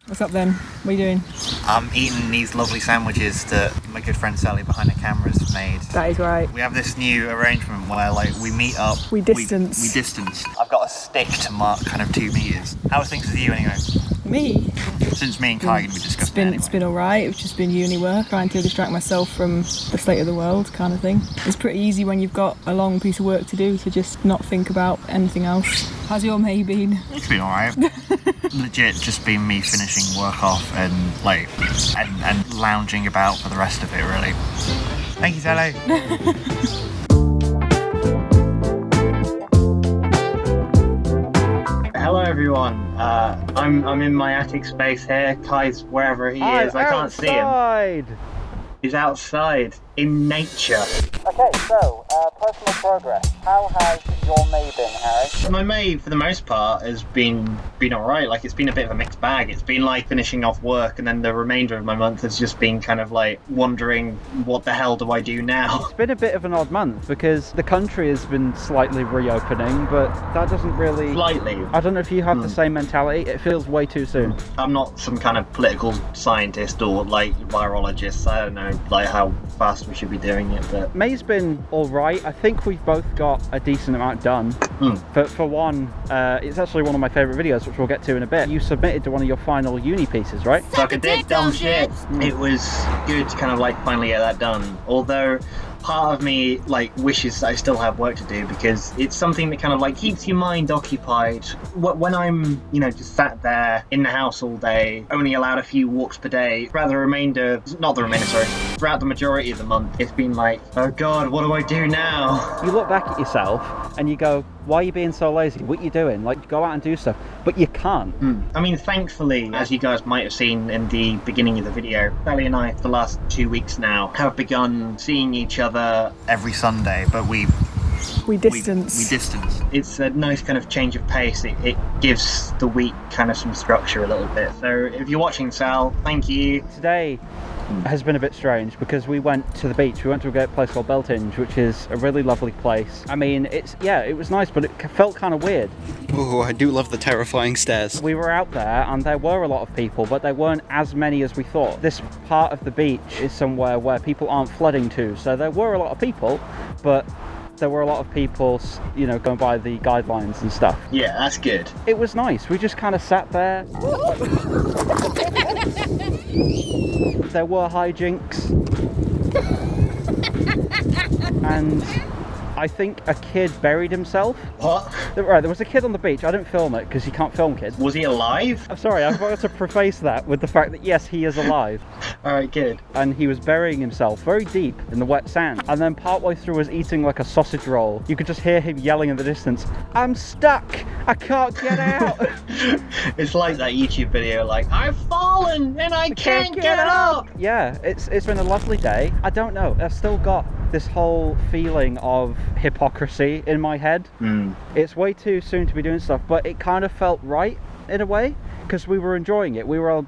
What's up then? What are you doing? I'm eating these lovely sandwiches that my good friend Sally behind the cameras made. That is right. We have this new arrangement where we meet up. We distance. We distance. I've got a stick to mark kind of 2 meters. How are things with you anyway? Me? Since me and Kai are going to be discussing it anyway. It's been alright. It's just been uni work, trying to distract myself from the state of the world kind of thing. It's pretty easy when you've got a long piece of work to do to just not think about anything else. How's your May been? It's been alright. Legit just been me finishing work off and and lounging about for the rest of it really. Thank you, Tayler. Hello everyone, I'm in my attic space here. Kai's wherever he is, I can't see him. He's outside, in nature. Okay, so, personal progress. How has your May been, Harry? My May, for the most part, has been alright. It's been a bit of a mixed bag. It's been finishing off work, and then the remainder of my month has just been kind of wondering, what the hell do I do now? It's been a bit of an odd month, because the country has been slightly reopening, but that doesn't really... Slightly. I don't know if you have the same mentality. It feels way too soon. I'm not some kind of political scientist or, virologist. I don't know, how fast we should be doing it, but... May's been alright. I think we've both got a decent amount done. For one, it's actually one of my favourite videos, which we'll get to in a bit. You submitted to one of your final uni pieces, right? Suck a dick, dumb shit. It was good to kind of finally get that done. Although part of me wishes I still have work to do, because it's something that kind of keeps your mind occupied. When I'm just sat there in the house all day, only allowed a few walks per day, throughout the majority of the month, it's been oh god, what do I do now? You look back at yourself and you go, why are you being so lazy? What are you doing? Go out and do stuff, but you can't. I mean, thankfully, as you guys might have seen in the beginning of the video, Sally and I, for the last 2 weeks now, have begun seeing each other every Sunday, but we distance. We distance. It's a nice kind of change of pace. It gives the week kind of some structure a little bit. So if you're watching, Sal, thank you. Today has been a bit strange because we went to the beach. We went to a great place called Beltinge, which is a really lovely place. I mean, it was nice, but it felt kind of weird. Oh, I do love the terrifying stairs. We were out there and there were a lot of people, but there weren't as many as we thought. This part of the beach is somewhere where people aren't flooding to, so there were a lot of people, but there were a lot of people, going by the guidelines and stuff. Yeah, that's good. It was nice. We just kind of sat there. There were hijinks. And I think a kid buried himself. What? Right, there was a kid on the beach. I didn't film it because you can't film kids. Was he alive? I'm sorry, I forgot to preface that with the fact that yes, he is alive. Alright, good. And he was burying himself very deep in the wet sand. And then partway through was eating a sausage roll. You could just hear him yelling in the distance, "I'm stuck! I can't get out!" It's like that YouTube video, I've fallen and I can't get up! Yeah, it's been a lovely day. I don't know, I've still got this whole feeling of hypocrisy in my head. It's way too soon to be doing stuff, but it kind of felt right in a way because we were enjoying it. We were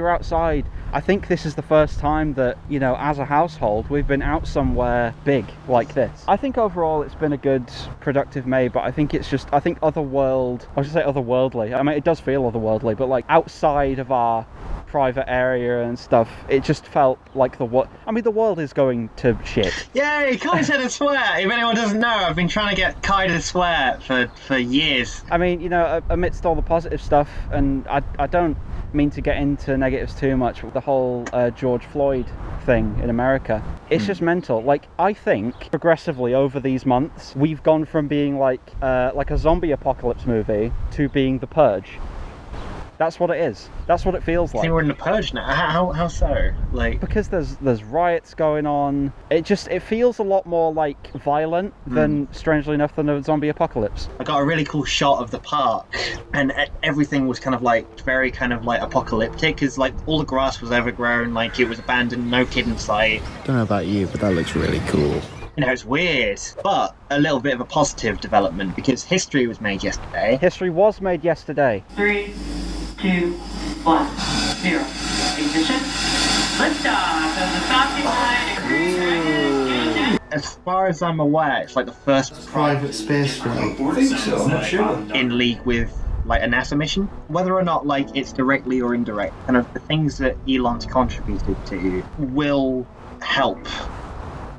outside. I think this is the first time that, as a household, we've been out somewhere big like this. I think overall it's been a good, productive May, but I think otherworldly. I mean, it does feel otherworldly, but outside of our private area and stuff, it just felt like the world is going to shit. Yay, Kai said a swear. If anyone doesn't know, I've been trying to get Kai to swear for years. I mean, amidst all the positive stuff, and I don't mean to get into negatives too much with the whole George Floyd thing in America. It's just mental. I think progressively over these months, we've gone from being like a zombie apocalypse movie to being The Purge. That's what it is. That's what it feels like. I think we're in the purge now. How so? Because there's riots going on. It feels a lot more violent than, strangely enough, than a zombie apocalypse. I got a really cool shot of the park, and everything was kind of very kind of apocalyptic, because all the grass was overgrown, it was abandoned, no kid in sight. Don't know about you, but that looks really cool. It's weird, but a little bit of a positive development because history was made yesterday. History was made yesterday. 3, 2, 1, 0. Ignition. Liftoff of the Falcon 9. As far as I'm aware, it's the first private spaceflight. I think so, I'm not sure. In league with like a NASA mission, whether or not like it's directly or indirect. Kind of the things that Elon's contributed to will help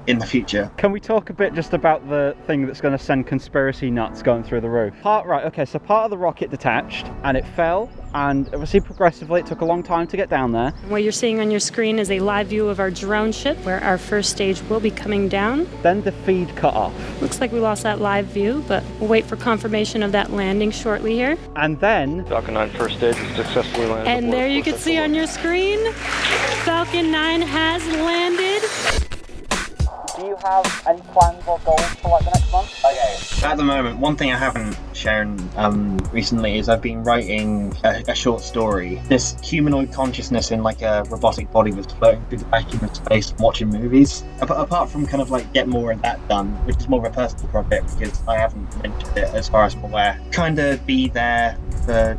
in the future. Can we talk a bit just about the thing that's going to send conspiracy nuts going through the roof? Right, okay, so part of the rocket detached and it fell, and obviously progressively it took a long time to get down there. What you're seeing on your screen is a live view of our drone ship where our first stage will be coming down. Then the feed cut off. Looks like we lost that live view, but we'll wait for confirmation of that landing shortly here. And then Falcon 9 first stage is successfully landed. And there you can see on your screen, Falcon 9 has landed. do you have any plans or goals for like the next month? Okay. At the moment, one thing I haven't shown recently is I've been writing a short story. This humanoid consciousness in like a robotic body was floating through the vacuum of space watching movies. Apart from kind of like get more of that done, which is more of a personal project because I haven't mentioned it as far as I'm aware. Kind of be there for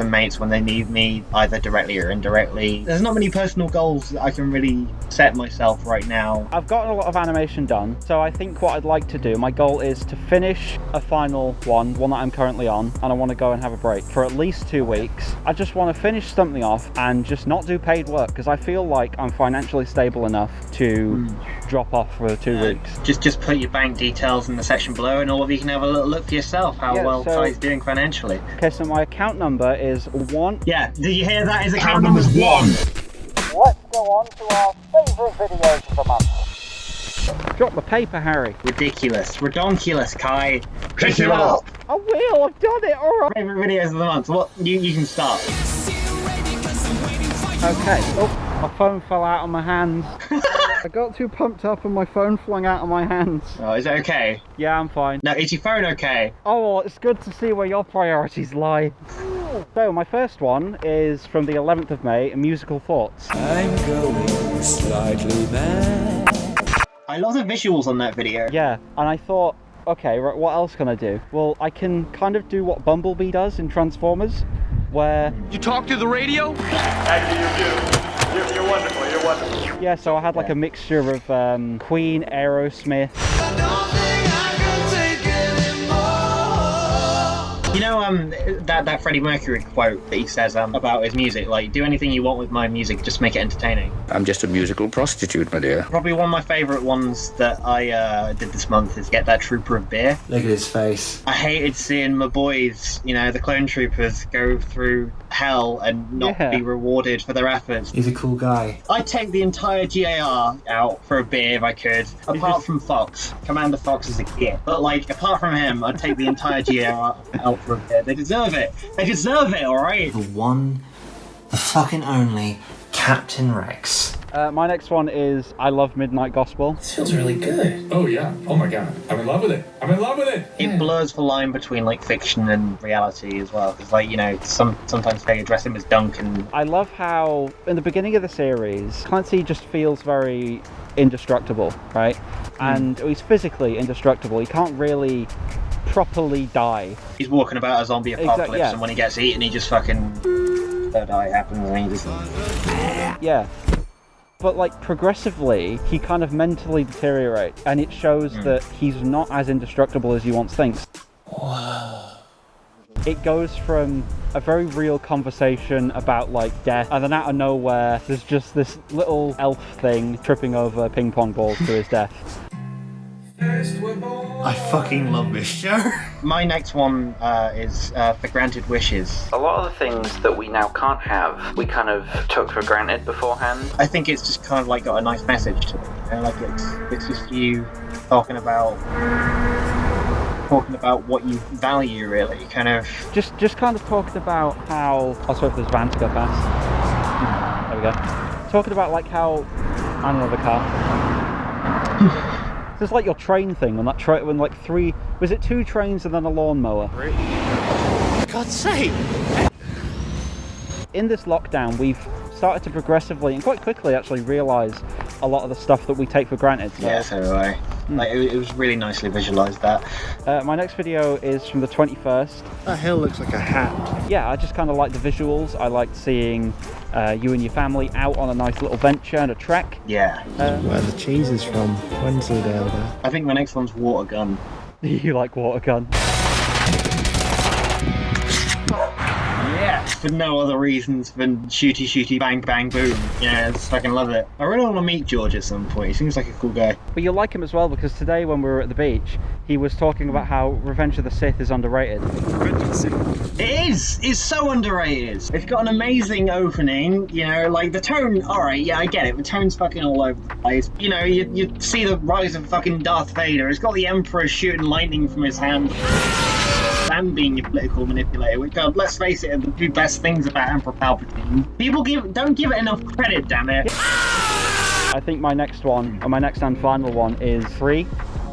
mates when they need me, either directly or indirectly. There's not many personal goals that I can really set myself right now. I've gotten a lot of animation done, so I think what I'd like to do, my goal is to finish a final one that I'm currently on, and I want to go and have a break for at least 2 weeks. I just want to finish something off and just not do paid work, because I feel like I'm financially stable enough to drop off for 2 weeks. Just put your bank details in the section below and all of you can have a little look for yourself how well Ty's doing financially. Okay, so my account number is 1. Yeah, did you hear that? His account number's 1. Let's go on to our favourite videos of the month. Drop the paper, Harry. Ridiculous. Redonkulous, Kai. Pick him up. I will, I've done it, alright. Favourite videos of the month. What? You can start. Okay. Oh, my phone fell out of my hands. I got too pumped up and my phone flung out of my hands. Oh, is it okay? Yeah, I'm fine. No, is your phone okay? Oh, well, it's good to see where your priorities lie. So, my first one is from the 11th of May, Musical Thoughts. I'm going slightly mad. I love the visuals on that video. Yeah, and I thought, okay, right, what else can I do? Well, I can kind of do what Bumblebee does in Transformers, where... You talk through the radio? Actually, you do. You're wonderful, you're wonderful. Yeah, so I had like a mixture of Queen, Aerosmith. You know, that Freddie Mercury quote that he says about his music, like, do anything you want with my music, just make it entertaining. I'm just a musical prostitute, my dear. Probably one of my favourite ones that I did this month is Get That Trooper of Beer. Look at his face. I hated seeing my boys, you know, the clone troopers, go through hell and not be rewarded for their efforts. He's a cool guy. I'd take the entire GAR out for a beer if I could, apart from Fox. Commander Fox is a kid. But, like, apart from him, I'd take the entire GAR out for a beer. They deserve it. They deserve it, alright? The one, the fucking only, Captain Rex. My next one is I Love Midnight Gospel. This feels really good. Oh yeah, oh my god, I'm in love with it. I'm in love with it. It blurs the line between like fiction and reality as well, because like, you know, sometimes they address him as Duncan. I love how in the beginning of the series, Clancy just feels very indestructible, right? And he's physically indestructible. He can't really properly die. He's walking about a zombie apocalypse, and when he gets eaten, he just fucking third eye happens, and he just yeah. But like progressively, he kind of mentally deteriorates, and it shows that he's not as indestructible as you once thinks. Wow. It goes from a very real conversation about like death, and then out of nowhere, there's just this little elf thing tripping over ping pong balls to his death. I fucking love this show. My next one is For Granted Wishes. A lot of the things that we now can't have, we kind of took for granted beforehand. I think it's just kind of like got a nice message to it. You know? Like it's just you talking about what you value, really. Kind of just kind of talking about how I'll wait for this van to go past. There we go. Talking about like how I don't know the car. It's like your train thing on that train when like 2 trains and then a lawnmower. For God's sake! In this lockdown, we've started to progressively and quite quickly actually realise a lot of the stuff that we take for granted. So. Yeah, so do I. Like, it was really nicely visualised, that. My next video is from the 21st. That hill looks like a hat. Yeah, I just kind of like the visuals. I liked seeing you and your family out on a nice little venture and a trek. Yeah. Where the cheese is from. Wensleydale there. I think my next one's Water Gun. You like Water Gun? for no other reasons than shooty, bang, bang, boom. Yeah, I just fucking love it. I really want to meet George at some point. He seems like a cool guy. But you'll like him as well, because today when we were at the beach, he was talking about how Revenge of the Sith is underrated. It is! It's so underrated. It's got an amazing opening, you know, like the tone, alright, yeah, I get it. The tone's fucking all over the place. You know, you see the rise of fucking Darth Vader. It's got the Emperor shooting lightning from his hand. And being a political manipulator, which, God, let's face it, are the two best things about Emperor Palpatine. People don't give it enough credit, damn it. I think my next one, or my next and final one, is 3.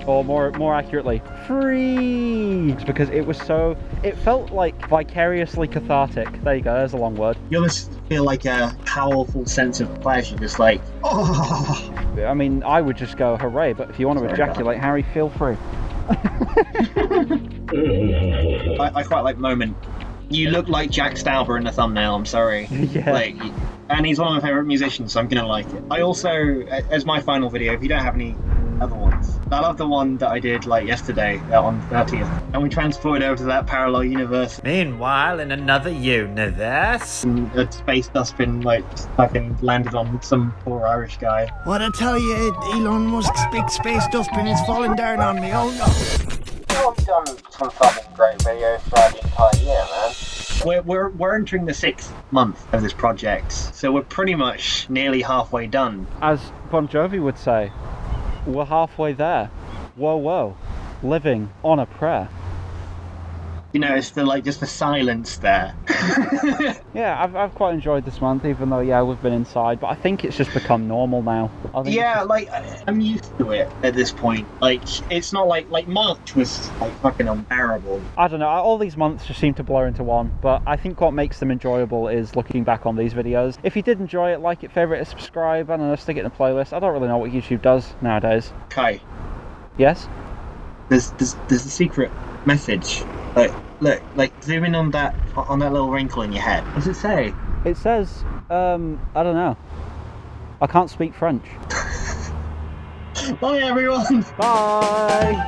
Or more accurately, Freeze! Because it felt like vicariously cathartic. There you go, there's a long word. You almost feel like a powerful sense of pleasure, just like, oh! I mean, I would just go, hooray, but if you want to ejaculate, Harry, feel free. I quite like the moment. You look like Jack Stauber in the thumbnail, I'm sorry. Yeah. And he's one of my favourite musicians, so I'm gonna like it. I also, as my final video, if you don't have any other ones, I love the one that I did yesterday on 30th, and we transported over to that parallel universe. Meanwhile, in another universe, and a space dustbin fucking landed on some poor Irish guy. What I tell you, Elon Musk's big space dustbin is falling down on me. Oh no! We've done some fucking great videos throughout the entire year, man. We're entering the 6th month of this project, so we're pretty much nearly halfway done. As Bon Jovi would say, we're halfway there. Whoa, whoa. Living on a prayer. You know, it's just the silence there. Yeah, I've quite enjoyed this month, even though, yeah, we've been inside, but I think it's just become normal now. Yeah, I'm used to it at this point. It's not like March was, fucking unbearable. I don't know, all these months just seem to blur into one, but I think what makes them enjoyable is looking back on these videos. If you did enjoy it, like it, favourite it, subscribe, I don't know, stick it in a playlist. I don't really know what YouTube does nowadays. Kai. Yes? There's a secret message. Look, zoom in on that little wrinkle in your head. What does it say? It says, I don't know. I can't speak French. Bye, everyone. Bye.